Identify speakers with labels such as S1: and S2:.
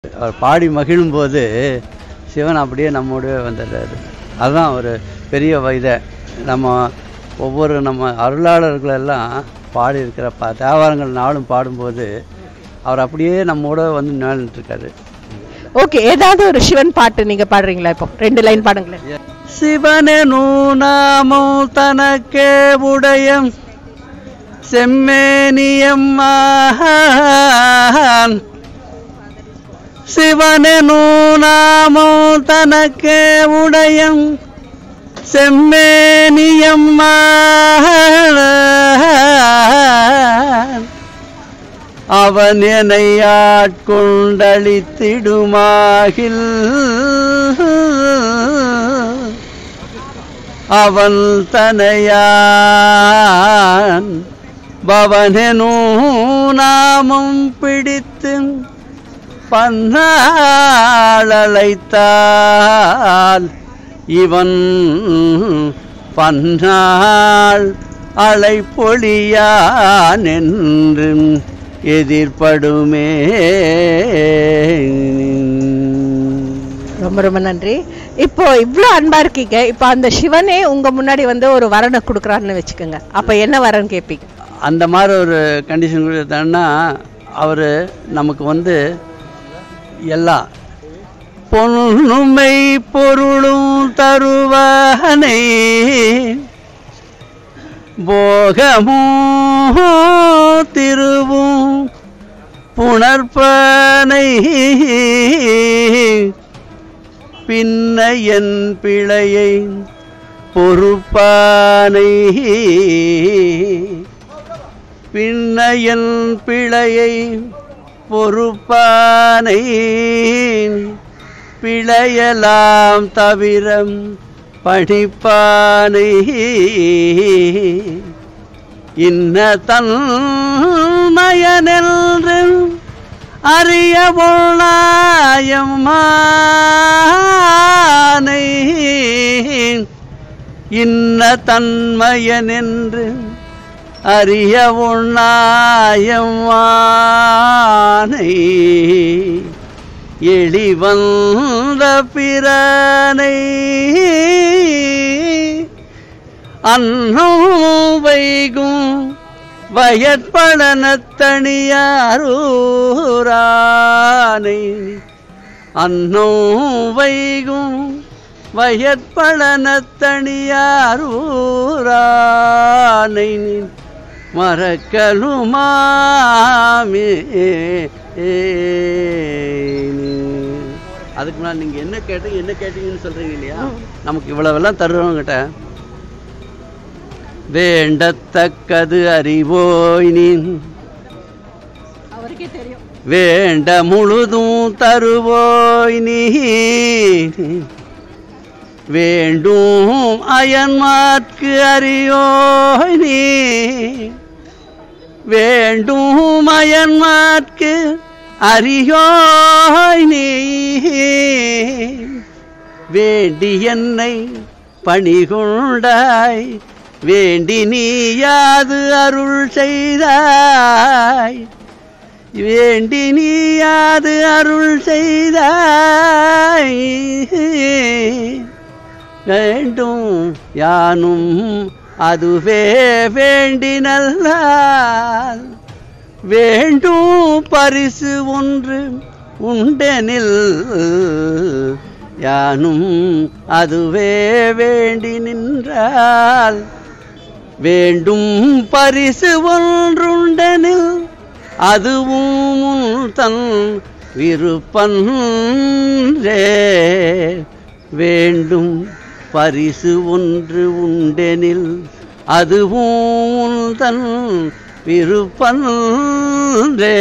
S1: அவர் பாடி மகிழும்போது சிவன் அப்படியே நம்மோடவே வந்துடுறாரு. அதுதான் ஒரு பெரிய இதை நம்ம ஒவ்வொரு நம்ம அருளாளர்களெல்லாம் பாடி இருக்கிற தேவாரங்கள் நாளும் பாடும்போது அவர் அப்படியே நம்மோட வந்து நின்றுட்டுருக்காரு.
S2: ஓகே, ஏதாவது ஒரு சிவன் பாட்டு நீங்க பாடுறீங்களா? இப்போ 2 லைன் பாடுங்களேன்.
S1: சிவனெனு நாமம் தனக்கே உடையம் செம்மேனியம்மான், சிவனெனு நாமம் தனக்கே உடையம் செம்மேனியம்மான், அவன் என்னை ஆட்கொண்டளித்திடுமாகில் அவன் தனையான் பவனெனு நாமம் பிடித்து பன்னாளழைத்தால் இவன் பன்னாள் அழைப்பொழியான் என்று எதிர்படுமே.
S2: ரொம்ப ரொம்ப நன்றி. இப்போ இவ்வளோ அன்பா இருக்கீங்க, இப்போ அந்த சிவனே உங்க முன்னாடி வந்து ஒரு வரனை கொடுக்குறாருன்னு வச்சுக்கோங்க, அப்ப என்ன வரன் கேட்பீங்க?
S1: அந்த மாதிரி ஒரு கண்டிஷன் கொடுத்தாருன்னா அவர் நமக்கு வந்து எல்லா பொன்னுமை பொருளும் தருவானை போகமும் திருவும் புணர்ப்பனை பின்ன என் பிழையை பொறுப்பானை பின்ன என் பிழையை பொறுப்பானை பிழையலாம் தவிரம் படிப்பானை இன்ன தன்மயனென்று அறிய பொருளாயம்மானை இன்ன தன்மயனென்று அறிய உண்ணாயம்மானை எளிவந்த பிறனை அன்னும் வைகும் வயற்பழனத்தணியாரூரானை அன்னும் வைகும் வயற்பழனத்தணியாரூரானை மறக்கலுமாமே. அதுக்கு முன்னாடி நீங்க என்ன கேட்டீங்கன்னு சொல்றீங்க இல்லையா, நமக்கு இவ்வளவெல்லாம் தருறவங்கிட்ட வேண்டத்தக்கது அறிவோய் நீ வேண்ட முழுதும் தருவோய் நீ வேண்டும் அயன்மார்க்கு அறியோய் நீ வேண்டும் அயன்மார்க்கு அறியோய் நீ வேண்டி என்னை பணிகொண்டாய் வேண்டி நீ யாது அருள் செய்தாய் வேண்டி நீ யாது அருள் செய்தாய் வேண்டும் யானும் அதுவே வேண்டி நல்லால் வேண்டும் பரிசு ஒன்று உண்டெனில் யானும் அதுவே வேண்டி நின்றால் வேண்டும் பரிசு ஒன்றுண்டெனில் அதுவும் தன் விருப்பன்றே வேண்டும் பரிசு ஒன்று உண்டெனில் அதுவும் தன் விருப்பன்றே.